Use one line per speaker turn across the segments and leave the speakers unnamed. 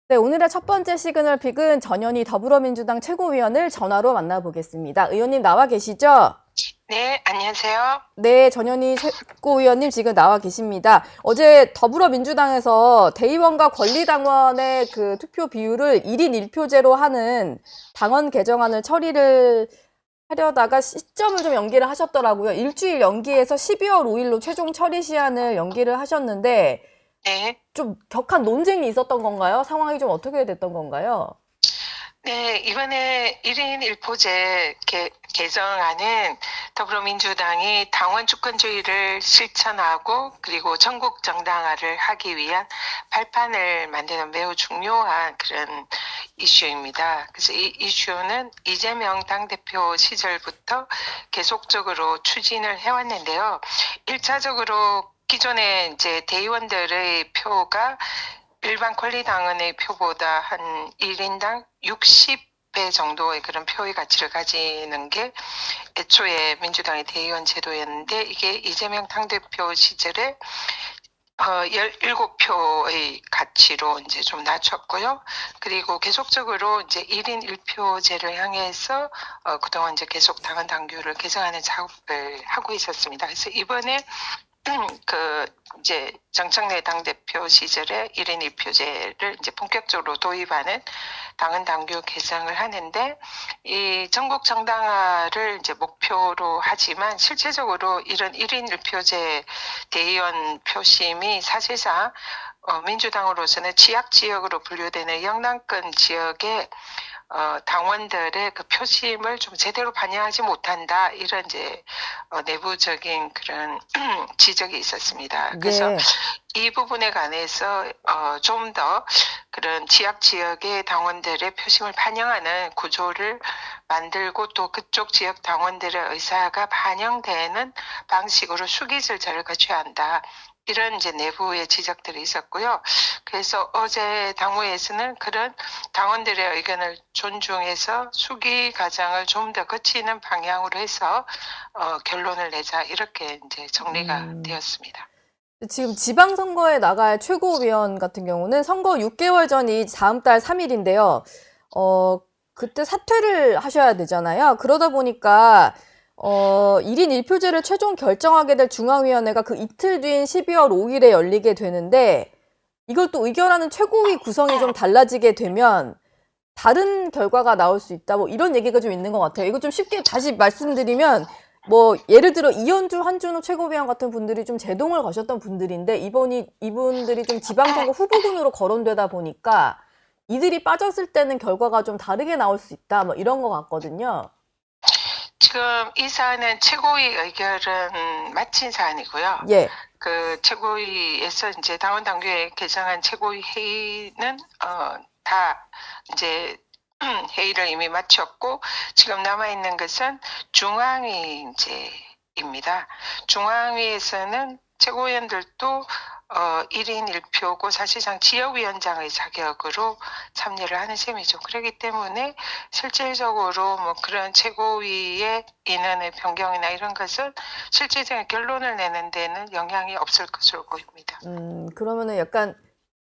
네, 오늘의 첫 번째 시그널 픽은 전현희 더불어민주당 최고위원을 전화로 만나보겠습니다. 의원님 나와 계시죠?
네, 안녕하세요.
네, 전현희 최고위원님 지금 나와 계십니다. 어제 더불어민주당에서 대의원과 권리당원의 그 투표 비율을 1인 1표제로 하는 당원 개정안을 처리를 하려다가 시점을 좀 연기를 하셨더라고요. 일주일 연기해서 12월 5일로 최종 처리 시한을 연기를 하셨는데
네.
좀 격한 논쟁이 있었던 건가요? 상황이 좀 어떻게 됐던 건가요?
네, 이번에 1인 1표제 개정안은 더불어민주당이 당원 주권주의를 실천하고 그리고 전국 정당화를 하기 위한 발판을 만드는 매우 중요한 그런 이슈입니다. 그래서 이 이슈는 이재명 당대표 시절부터 계속적으로 추진을 해왔는데요. 1차적으로 기존에 이제 대의원들의 표가 일반 권리당원의 표보다 한 1인당 60배 정도의 그런 표의 가치를 가지는 게 애초에 민주당의 대의원 제도였는데, 이게 이재명 당대표 시절에 17표의 가치로 이제 좀 낮췄고요. 그리고 계속적으로 이제 1인 1표제를 향해서 그동안 이제 계속 당원 당규를 개정하는 작업을 하고 있었습니다. 그래서 이번에 이제 정청래 당대표 시절에 1인 1표제를 이제 본격적으로 도입하는 당헌 당규 개정을 하는데, 이 전국 정당화를 이제 목표로 하지만 실제적으로 이런 1인 1표제 대의원 표심이 사실상 민주당으로서는 취약 지역으로 분류되는 영남권 지역에 당원들의 그 표심을 좀 제대로 반영하지 못한다, 이런 이제 내부적인 그런 지적이 있었습니다. 그래서
네.
이 부분에 관해서 좀 더 그런 지역 지역의 당원들의 표심을 반영하는 구조를 만들고, 또 그쪽 지역 당원들의 의사가 반영되는 방식으로 수기 절차를 거쳐야 한다, 이런 이제 내부의 지적들이 있었고요. 그래서 어제 당무에서는 그런 당원들의 의견을 존중해서 수기 과정을 좀 더 거치는 방향으로 해서 결론을 내자, 이렇게 이제 정리가 되었습니다.
지금 지방선거에 나갈 최고위원 같은 경우는 선거 6개월 전이 다음 달 3일인데요. 그때 사퇴를 하셔야 되잖아요. 그러다 보니까 1인 1표제를 최종 결정하게 될 중앙위원회가 그 이틀 뒤인 12월 5일에 열리게 되는데, 이걸 또 의결하는 최고위 구성이 좀 달라지게 되면 다른 결과가 나올 수 있다, 뭐 이런 얘기가 좀 있는 것 같아요. 이거 좀 쉽게 다시 말씀드리면, 뭐 예를 들어 이현주, 한준호 최고위원 같은 분들이 좀 제동을 거셨던 분들인데, 이분들이 좀 지방선거 후보군으로 거론되다 보니까 이들이 빠졌을 때는 결과가 좀 다르게 나올 수 있다, 뭐 이런 것 같거든요.
지금 이 사안은 최고위 의결은 마친 사안이고요.
예.
그 최고위에서 이제 당원 당규에 개정한 최고위 회의는 다 이제 회의를 이미 마쳤고, 지금 남아 있는 것은 중앙위 이제입니다. 중앙위에서는 최고위원들도 1인 1표고 사실상 지역위원장의 자격으로 참여를 하는 셈이죠. 그렇기 때문에 실질적으로 뭐 그런 최고위의 인원의 변경이나 이런 것은 실질적인 결론을 내는 데는 영향이 없을 것으로 보입니다.
그러면은 약간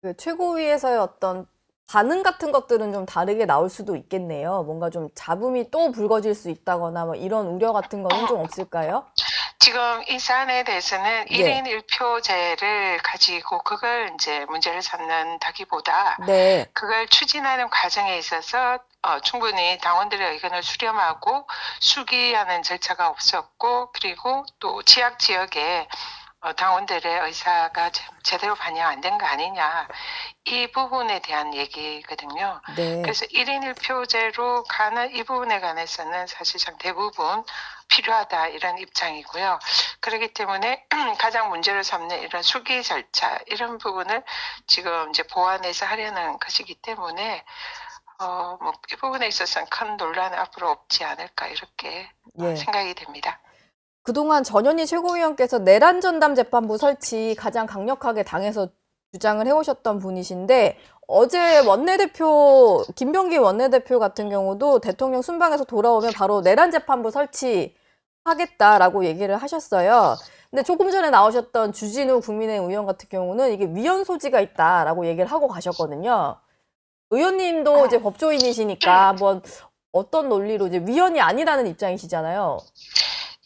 그 최고위에서의 어떤 반응 같은 것들은 좀 다르게 나올 수도 있겠네요. 뭔가 좀 잡음이 또 불거질 수 있다거나 뭐 이런 우려 같은 거는 좀 없을까요?
지금 이 사안에 대해서는
예.
1인 1표제를 가지고 그걸 이제 문제를 삼는다기보다,
네.
그걸 추진하는 과정에 있어서 충분히 당원들의 의견을 수렴하고 수기하는 절차가 없었고, 그리고 또 취약 지역에 당원들의 의사가 제대로 반영 안 된 거 아니냐, 이 부분에 대한 얘기거든요.
네.
그래서 1인 1표제로 가는 이 부분에 관해서는 사실상 대부분 필요하다, 이런 입장이고요. 그렇기 때문에 가장 문제를 삼는 이런 수기 절차, 이런 부분을 지금 이제 보완해서 하려는 것이기 때문에 뭐 이 부분에 있어서는 큰 논란은 앞으로 없지 않을까, 이렇게
예.
생각이 됩니다.
그동안 전현희 최고위원께서 내란 전담 재판부 설치 가장 강력하게 당에서 주장을 해오셨던 분이신데, 어제 원내대표 김병기 원내대표 같은 경우도 대통령 순방에서 돌아오면 바로 내란 재판부 설치하겠다라고 얘기를 하셨어요. 근데 조금 전에 나오셨던 주진우 국민의힘 의원 같은 경우는 이게 위헌 소지가 있다라고 얘기를 하고 가셨거든요. 의원님도 이제 법조인이시니까 한번 어떤 논리로 이제 위헌이 아니라는 입장이시잖아요.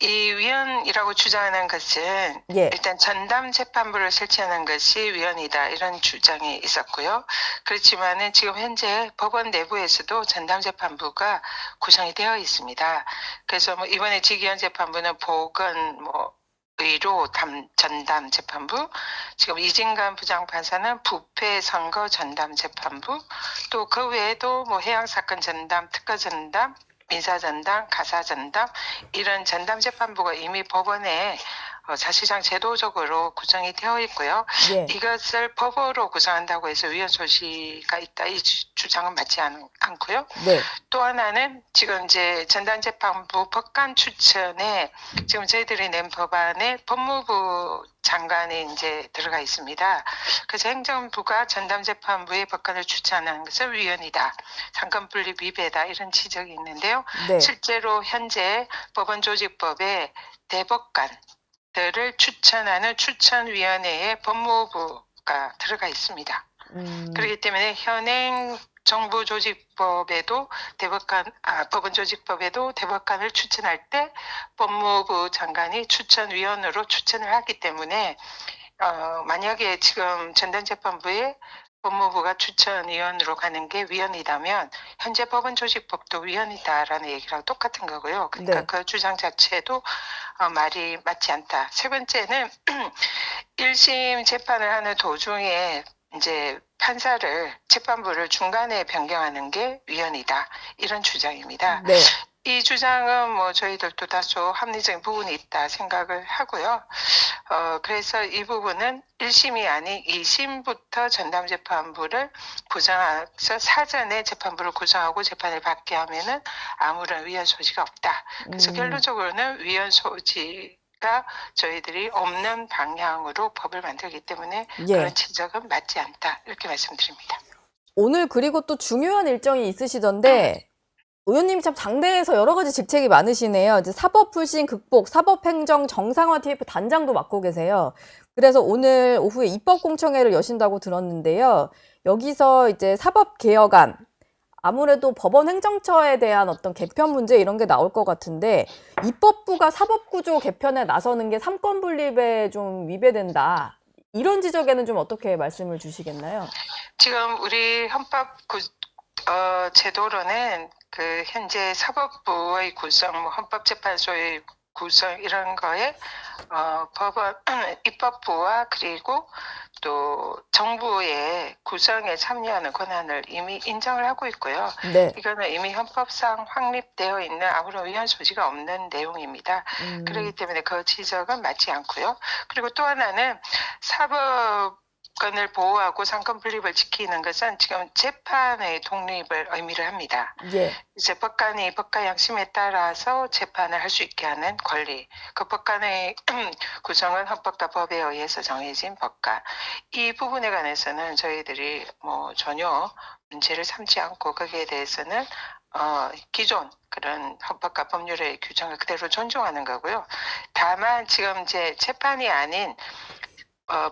이 위헌이라고 주장하는 것은
예.
일단 전담 재판부를 설치하는 것이 위헌이다 이런 주장이 있었고요. 그렇지만은 지금 현재 법원 내부에서도 전담 재판부가 구성이 되어 있습니다. 그래서 뭐 이번에 지기현 재판부는 보건 의료 전담 재판부, 지금 이진관 부장판사는 부패 선거 전담 재판부, 또 그 외에도 뭐 해양 사건 전담, 특허 전담, 민사 전담, 가사 전담 이런 전담 재판부가 이미 법원에 사실상 제도적으로 구성이 되어 있고요.
예.
이것을 법으로 구성한다고 해서 위헌 소지가 있다 이 주장은 맞지 않고요.
네.
또 하나는 지금 이제 전담재판부 법관 추천에 지금 저희들이 낸 법안에 법무부 장관이 이제 들어가 있습니다. 그래서 행정부가 전담재판부의 법관을 추천하는 것은 위헌이다, 상권분립 위배다 이런 지적이 있는데요.
네.
실제로 현재 법원조직법에 대법관들을 추천하는 추천위원회에 법무부가 들어가 있습니다. 그렇기 때문에 현행 정부 조직법에도 법원조직법에도 대법관을 추천할 때 법무부 장관이 추천위원으로 추천을 하기 때문에 만약에 지금 전담재판부에 법무부가 추천위원으로 가는 게 위헌이라면 현재 법원조직법도 위헌이다라는 얘기랑 똑같은 거고요. 그러니까
네.
그 주장 자체도 말이 맞지 않다. 세 번째는 1심 재판을 하는 도중에 이제 재판부를 중간에 변경하는 게 위헌이다 이런 주장입니다.
네.
이 주장은 뭐 저희들도 다소 합리적인 부분이 있다 생각을 하고요. 그래서 이 부분은 1심이 아닌 2심부터 전담재판부를 구성해서 사전에 재판부를 구성하고 재판을 받게 하면은 아무런 위헌 소지가 없다. 그래서 결론적으로는 위헌 소지가 저희들이 없는 방향으로 법을 만들기 때문에
예.
그런 지적은 맞지 않다 이렇게 말씀드립니다.
오늘 그리고 또 중요한 일정이 있으시던데 의원님이 참 장대에서 여러 가지 직책이 많으시네요. 이제 사법불신 극복, 사법행정 정상화 TF 단장도 맡고 계세요. 그래서 오늘 오후에 입법공청회를 여신다고 들었는데요. 여기서 이제 사법개혁안, 아무래도 법원 행정처에 대한 어떤 개편 문제 이런 게 나올 것 같은데 입법부가 사법구조 개편에 나서는 게 삼권분립에 좀 위배된다. 이런 지적에는 좀 어떻게 말씀을 주시겠나요?
지금 우리 헌법 제도로는 그 현재 사법부의 구성, 헌법재판소의 구성 이런 거에 법원 입법부와 그리고 또 정부의 구성에 참여하는 권한을 이미 인정을 하고 있고요.
네.
이거는 이미 헌법상 확립되어 있는 아무런 위헌 소지가 없는 내용입니다. 그렇기 때문에 그 지적은 맞지 않고요. 그리고 또 하나는 사법권을 보호하고 상권 분립을 지키는 것은 지금 재판의 독립을 의미를 합니다.
예.
이제 법관이 법과 양심에 따라서 재판을 할 수 있게 하는 권리, 그 법관의 구성은 헌법과 법에 의해서 정해진 법관. 이 부분에 관해서는 저희들이 뭐 전혀 문제를 삼지 않고 거기에 대해서는 기존 그런 헌법과 법률의 규정을 그대로 존중하는 거고요. 다만 지금 이제 재판이 아닌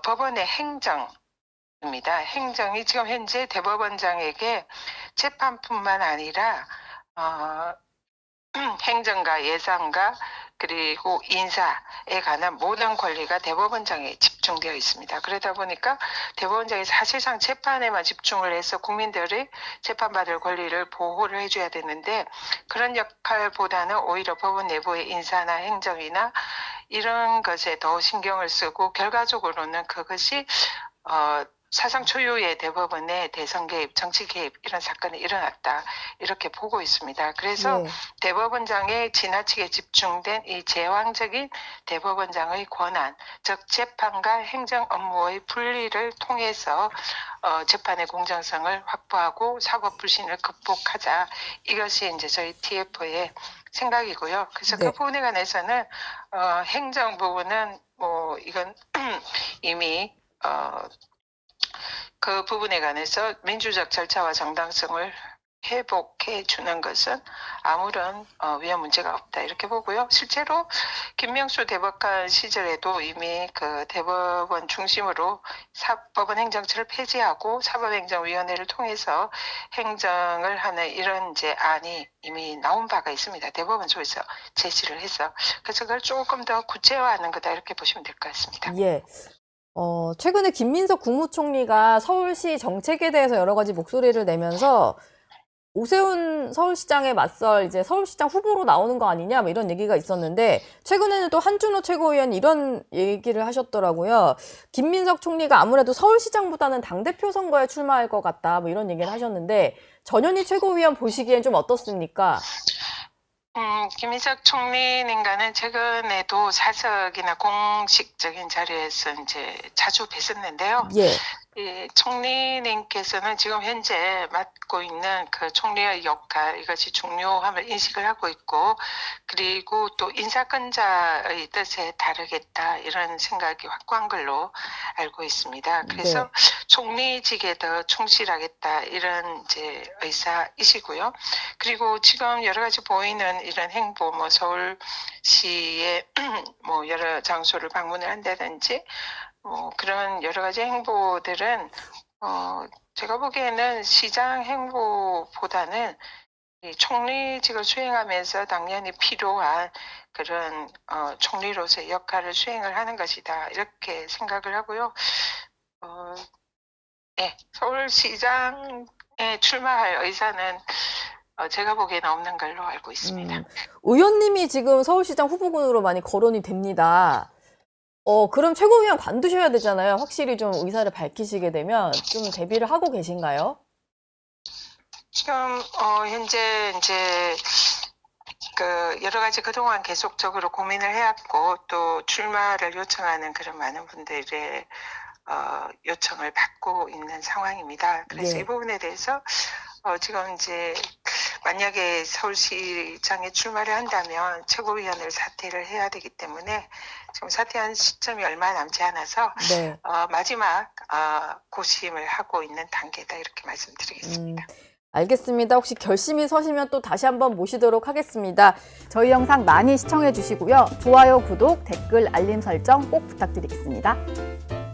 법원의 행정입니다. 행정이 지금 현재 대법원장에게 재판뿐만 아니라 행정과 예산과 그리고 인사에 관한 모든 권리가 대법원장에 집중되어 있습니다. 그러다 보니까 대법원장이 사실상 재판에만 집중을 해서 국민들의 재판받을 권리를 보호를 해줘야 되는데 그런 역할보다는 오히려 법원 내부의 인사나 행정이나 이런 것에 더 신경을 쓰고 결과적으로는 그것이 사상 초유의 대법원의 대선 개입, 정치 개입 이런 사건이 일어났다 이렇게 보고 있습니다. 그래서
네.
대법원장에 지나치게 집중된 이 제왕적인 대법원장의 권한, 즉 재판과 행정 업무의 분리를 통해서 재판의 공정성을 확보하고 사법불신을 극복하자 이것이 이제 저희 TF의 생각이고요. 그래서
네.
그 부분에 관해서는 행정 부분은 뭐 이건 이미 그 부분에 관해서 민주적 절차와 정당성을 회복해 주는 것은 아무런 위험 문제가 없다 이렇게 보고요. 실제로 김명수 대법관 시절에도 이미 그 대법원 중심으로 사법원 행정처를 폐지하고 사법행정위원회를 통해서 행정을 하는 이런 이제 안이 이미 나온 바가 있습니다. 대법원 쪽에서 제시를 해서 그래서 그걸 조금 더 구체화하는 거다 이렇게 보시면 될 것 같습니다.
예. 최근에 김민석 국무총리가 서울시 정책에 대해서 여러 가지 목소리를 내면서 오세훈 서울시장에 맞설 이제 서울시장 후보로 나오는 거 아니냐 뭐 이런 얘기가 있었는데 최근에는 또 한준호 최고위원 이런 얘기를 하셨더라고요. 김민석 총리가 아무래도 서울시장보다는 당대표 선거에 출마할 것 같다 뭐 이런 얘기를 하셨는데 전현희 최고위원 보시기엔 좀 어떻습니까?
김희석 총리님과는 최근에도 사석이나 공식적인 자리에서 이제 자주 뵀었는데요.
예.
이 총리님께서는 지금 현재 맡고 있는 그 총리의 역할 이것이 중요함을 인식을 하고 있고 그리고 또 인사권자의 뜻에 따르겠다 이런 생각이 확고한 걸로 알고 있습니다. 그래서
네.
총리직에 더 충실하겠다 이런 이제 의사이시고요. 그리고 지금 여러 가지 보이는 이런 행보 뭐 서울시의 뭐 여러 장소를 방문을 한다든지 그런 여러 가지 행보들은 제가 보기에는 시장 행보보다는 이 총리직을 수행하면서 당연히 필요한 그런 총리로서의 역할을 수행을 하는 것이다 이렇게 생각을 하고요. 네, 서울시장에 출마할 의사는 제가 보기에는 없는 걸로 알고 있습니다.
의원님이 지금 서울시장 후보군으로 많이 거론이 됩니다. 그럼 최고위원 관두셔야 되잖아요. 확실히 좀 의사를 밝히시게 되면 좀 대비를 하고 계신가요?
지금 현재 이제 그 여러 가지 그동안 계속적으로 고민을 해왔고 또 출마를 요청하는 그런 많은 분들의 요청을 받고 있는 상황입니다. 그래서
네.
이 부분에 대해서 지금 이제 만약에 서울시장에 출마를 한다면 최고위원을 사퇴를 해야 되기 때문에 지금 사퇴한 시점이 얼마 남지 않아서
네.
마지막 고심을 하고 있는 단계다 이렇게 말씀드리겠습니다.
알겠습니다. 혹시 결심이 서시면 또 다시 한번 모시도록 하겠습니다. 저희 영상 많이 시청해 주시고요. 좋아요, 구독, 댓글, 알림 설정 꼭 부탁드리겠습니다.